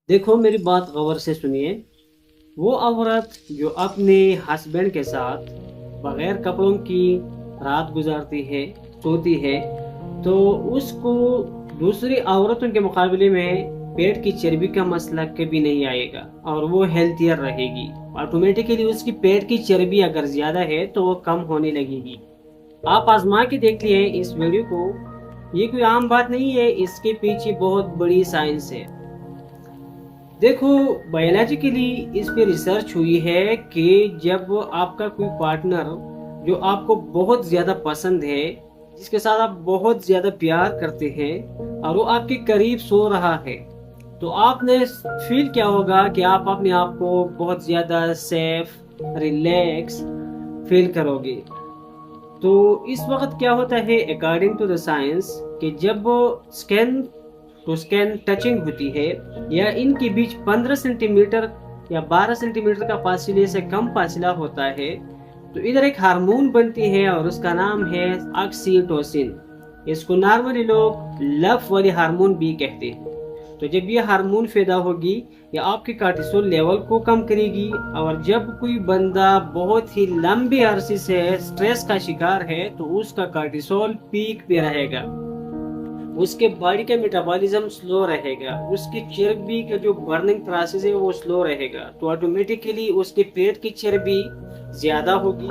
देखो मेरी बात गौर से सुनिए। वो औरत जो अपने हस्बैंड के साथ बगैर कपड़ों की रात गुजारती है, सोती है, तो उसको दूसरी औरतों के मुकाबले में पेट की चर्बी का मसला कभी नहीं आएगा और वो हेल्थियर रहेगी। ऑटोमेटिकली उसकी पेट की चर्बी अगर ज्यादा है तो वो कम होने लगेगी। आप आजमा के देख लिए इस वीडियो को। ये कोई आम बात नहीं है, इसके पीछे बहुत बड़ी साइंस है। देखो, बायोलॉजिकली इस पे रिसर्च हुई है कि जब आपका कोई पार्टनर जो आपको बहुत ज्यादा पसंद है, जिसके साथ आप बहुत ज्यादा प्यार करते हैं और वो आपके करीब सो रहा है, तो आपने फील क्या होगा कि आप अपने आप को बहुत ज्यादा सेफ, रिलैक्स फील करोगे। तो इस वक्त क्या होता है अकॉर्डिंग टू द साइंस कि जब स्कैन टू स्कैन टचिंग होती है या इनके बीच 15 सेंटीमीटर या 12 सेंटीमीटर का फासले से कम फासला होता है, तो इधर एक हार्मोन बनती है और उसका नाम है ऑक्सीटोसिन। इसको नॉर्मली लोग लव वाली हार्मोन भी कहते हैं। तो जब ये हार्मोन पैदा होगी, ये आपके कार्टिसोल लेवल को कम करेगी। और जब कोई बंदा बहुत ही लंबे अरसे से स्ट्रेस का शिकार है तो उसका कार्टिसोल पीक पे रहेगा, उसके बॉडी का मेटाबॉलिज्म स्लो रहेगा, उसकी चर्बी का जो बर्निंग प्रोसेस है वो स्लो रहेगा, तो ऑटोमेटिकली उसके पेट की चर्बी ज्यादा होगी।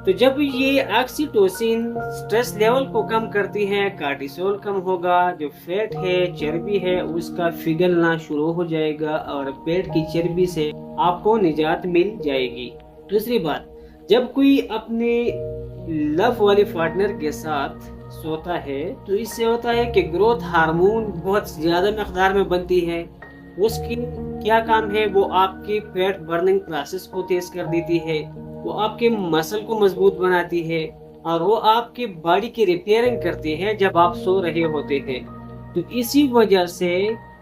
तो जब ये ऑक्सीटोसिन स्ट्रेस लेवल को कम करती है, कार्टिसोल कम होगा, जो फैट है, चर्बी है, उसका पिघलना शुरू हो जाएगा और पेट की चर्बी से आपको निजात मिल जाएगी। दूसरी बात, जब कोई अपने लव वाले पार्टनर के साथ सोता है तो इससे होता है कि ग्रोथ हार्मोन बहुत ज्यादा मकदार में बनती है। उसकी क्या काम है, वो आपके फैट बर्निंग प्रोसेस को तेज कर देती है, वो आपके मसल को मजबूत बनाती है और वो आपके बॉडी की रिपेयरिंग करती है जब आप सो रहे होते हैं। तो इसी वजह से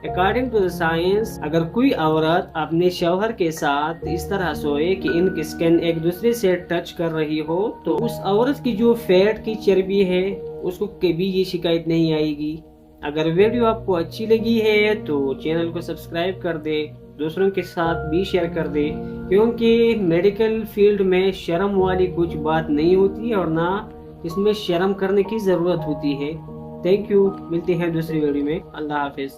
अकॉर्डिंग टू द साइंस, अगर कोई औरत अपने शौहर के साथ इस तरह सोए कि इनकी स्किन एक दूसरे से टच कर रही हो, तो उस औरत की जो फैट की चर्बी है उसको कभी ये शिकायत नहीं आएगी। अगर वीडियो आपको अच्छी लगी है तो चैनल को सब्सक्राइब कर दे, दूसरों के साथ भी शेयर कर दे, क्योंकि मेडिकल फील्ड में शर्म वाली कुछ बात नहीं होती और ना इसमें शर्म करने की जरूरत होती है। थैंक यू, मिलते हैं दूसरी वीडियो में। अल्लाह हाफिज।